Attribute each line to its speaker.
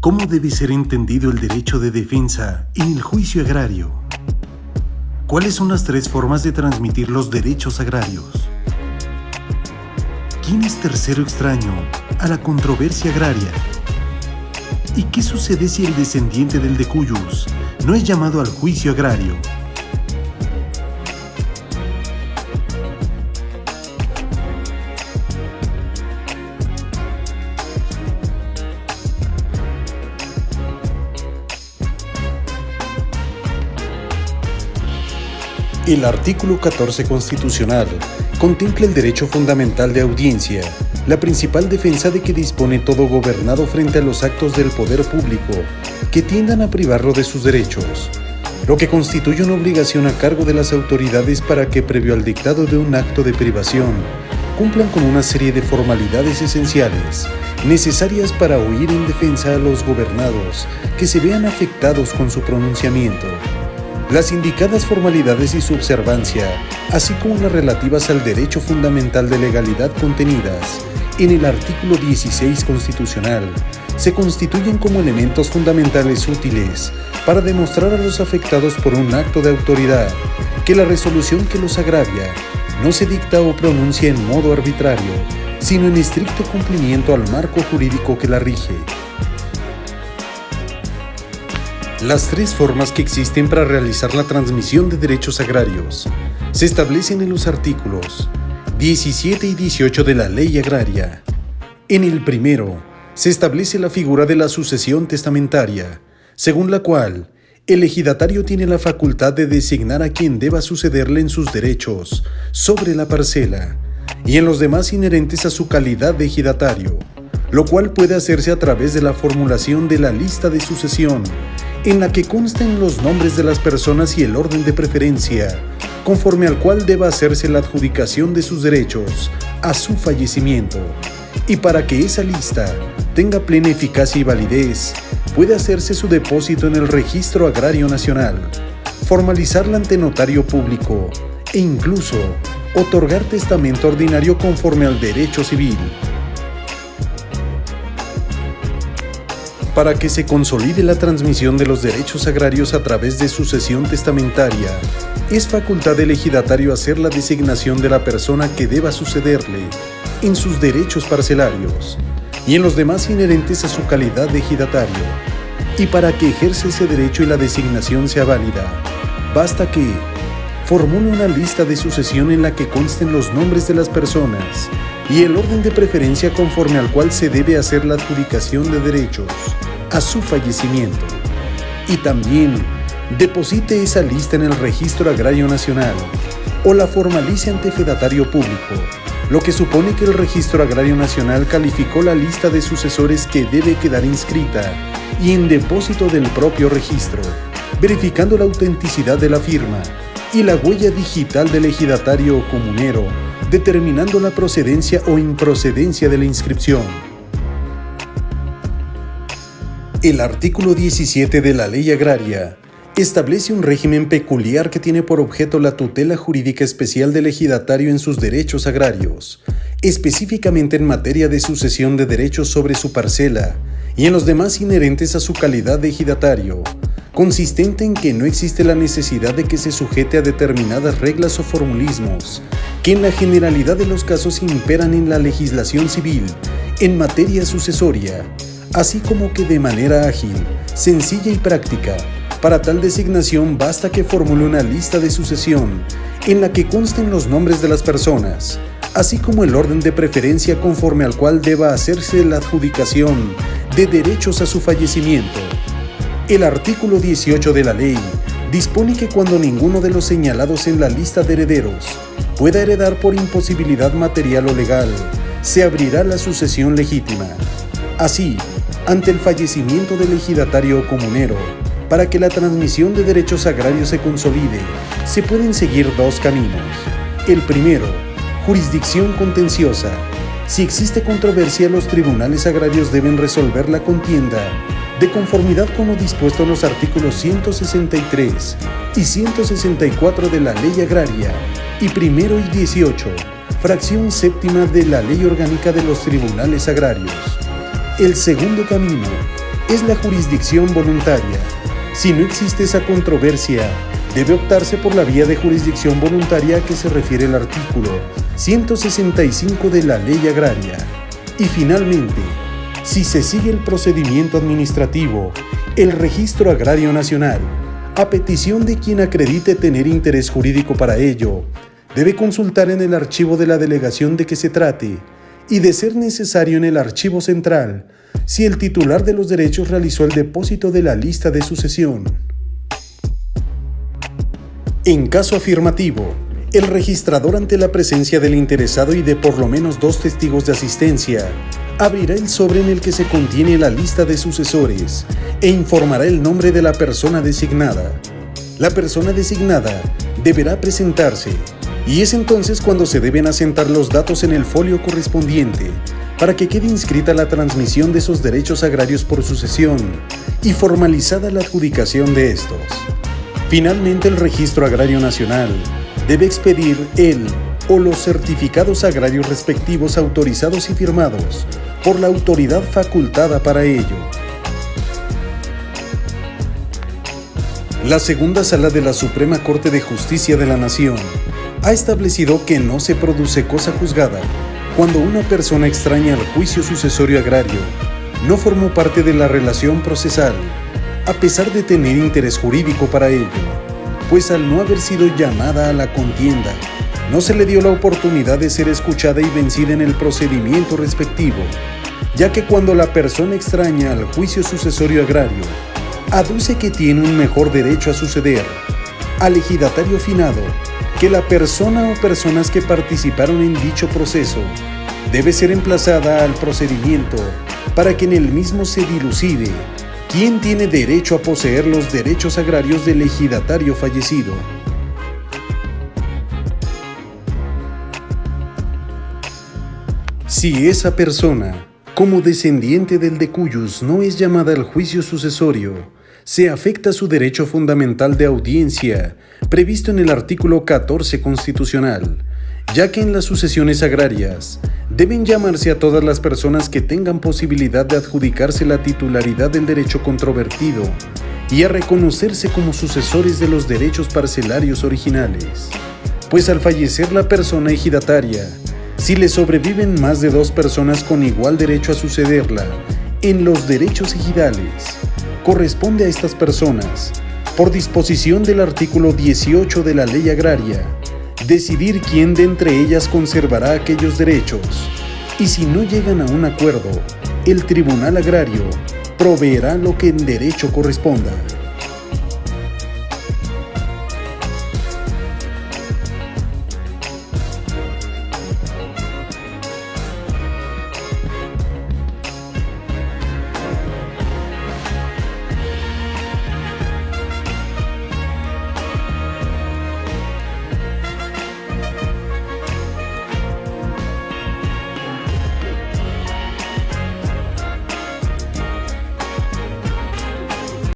Speaker 1: ¿Cómo debe ser entendido el derecho de defensa en el juicio agrario? ¿Cuáles son las 3 formas de transmitir los derechos agrarios? ¿Quién es tercero extraño a la controversia agraria? ¿Y qué sucede si el descendiente del decuyus no es llamado al juicio agrario? El artículo 14 constitucional contempla el derecho fundamental de audiencia, la principal defensa de que dispone todo gobernado frente a los actos del poder público que tiendan a privarlo de sus derechos, lo que constituye una obligación a cargo de las autoridades para que, previo al dictado de un acto de privación, cumplan con una serie de formalidades esenciales necesarias para oír en defensa a los gobernados que se vean afectados con su pronunciamiento. Las indicadas formalidades y su observancia, así como las relativas al derecho fundamental de legalidad contenidas en el artículo 16 constitucional, se constituyen como elementos fundamentales útiles para demostrar a los afectados por un acto de autoridad que la resolución que los agravia no se dicta o pronuncia en modo arbitrario, sino en estricto cumplimiento al marco jurídico que la rige. Las 3 formas que existen para realizar la transmisión de derechos agrarios se establecen en los artículos 17 y 18 de la Ley Agraria. En el primero, se establece la figura de la sucesión testamentaria, según la cual el ejidatario tiene la facultad de designar a quien deba sucederle en sus derechos sobre la parcela y en los demás inherentes a su calidad de ejidatario, lo cual puede hacerse a través de la formulación de la lista de sucesión, en la que consten los nombres de las personas y el orden de preferencia, conforme al cual deba hacerse la adjudicación de sus derechos a su fallecimiento. Y para que esa lista tenga plena eficacia y validez, puede hacerse su depósito en el Registro Agrario Nacional, formalizarla ante notario público e incluso otorgar testamento ordinario conforme al derecho civil. Para que se consolide la transmisión de los derechos agrarios a través de sucesión testamentaria, es facultad del ejidatario hacer la designación de la persona que deba sucederle en sus derechos parcelarios y en los demás inherentes a su calidad de ejidatario. Y para que ejerza ese derecho y la designación sea válida, basta que formule una lista de sucesión en la que consten los nombres de las personas y el orden de preferencia conforme al cual se debe hacer la adjudicación de derechos a su fallecimiento. Y también deposite esa lista en el Registro Agrario Nacional o la formalice ante fedatario público, lo que supone que el Registro Agrario Nacional calificó la lista de sucesores que debe quedar inscrita y en depósito del propio registro, verificando la autenticidad de la firma y la huella digital del ejidatario o comunero, determinando la procedencia o improcedencia de la inscripción. El artículo 17 de la Ley Agraria establece un régimen peculiar que tiene por objeto la tutela jurídica especial del ejidatario en sus derechos agrarios, específicamente en materia de sucesión de derechos sobre su parcela y en los demás inherentes a su calidad de ejidatario, consistente en que no existe la necesidad de que se sujete a determinadas reglas o formulismos que en la generalidad de los casos imperan en la legislación civil en materia sucesoria, así como que de manera ágil, sencilla y práctica, para tal designación basta que formule una lista de sucesión en la que consten los nombres de las personas, así como el orden de preferencia conforme al cual deba hacerse la adjudicación de derechos a su fallecimiento. El artículo 18 de la ley dispone que cuando ninguno de los señalados en la lista de herederos pueda heredar por imposibilidad material o legal, se abrirá la sucesión legítima. Así, ante el fallecimiento del ejidatario o comunero, para que la transmisión de derechos agrarios se consolide, se pueden seguir 2 caminos. El primero, jurisdicción contenciosa. Si existe controversia, los tribunales agrarios deben resolver la contienda de conformidad con lo dispuesto en los artículos 163 y 164 de la Ley Agraria y primero y 18, fracción séptima de la Ley Orgánica de los Tribunales Agrarios. El segundo camino es la jurisdicción voluntaria. Si no existe esa controversia, debe optarse por la vía de jurisdicción voluntaria a que se refiere el artículo 165 de la Ley Agraria. Y finalmente, si se sigue el procedimiento administrativo, el Registro Agrario Nacional, a petición de quien acredite tener interés jurídico para ello, debe consultar en el archivo de la delegación de que se trate y, de ser necesario, en el archivo central, si el titular de los derechos realizó el depósito de la lista de sucesión. En caso afirmativo, el registrador, ante la presencia del interesado y de por lo menos 2 testigos de asistencia, abrirá el sobre en el que se contiene la lista de sucesores e informará el nombre de la persona designada. La persona designada deberá presentarse, y es entonces cuando se deben asentar los datos en el folio correspondiente para que quede inscrita la transmisión de esos derechos agrarios por sucesión y formalizada la adjudicación de estos. Finalmente, el Registro Agrario Nacional debe expedir el o los certificados agrarios respectivos autorizados y firmados por la autoridad facultada para ello. La Segunda Sala de la Suprema Corte de Justicia de la Nación ha establecido que no se produce cosa juzgada cuando una persona extraña al juicio sucesorio agrario no formó parte de la relación procesal, a pesar de tener interés jurídico para ello, pues al no haber sido llamada a la contienda, no se le dio la oportunidad de ser escuchada y vencida en el procedimiento respectivo, ya que cuando la persona extraña al juicio sucesorio agrario aduce que tiene un mejor derecho a suceder al ejidatario finado que la persona o personas que participaron en dicho proceso, debe ser emplazada al procedimiento para que en el mismo se dilucide quién tiene derecho a poseer los derechos agrarios del ejidatario fallecido. Si esa persona, como descendiente del de cuyos, no es llamada al juicio sucesorio, se afecta su derecho fundamental de audiencia, previsto en el artículo 14 constitucional, ya que en las sucesiones agrarias deben llamarse a todas las personas que tengan posibilidad de adjudicarse la titularidad del derecho controvertido y a reconocerse como sucesores de los derechos parcelarios originales, pues al fallecer la persona ejidataria, si le sobreviven más de 2 personas con igual derecho a sucederla en los derechos ejidales, corresponde a estas personas, por disposición del artículo 18 de la Ley Agraria, decidir quién de entre ellas conservará aquellos derechos, y si no llegan a un acuerdo, el Tribunal Agrario proveerá lo que en derecho corresponda.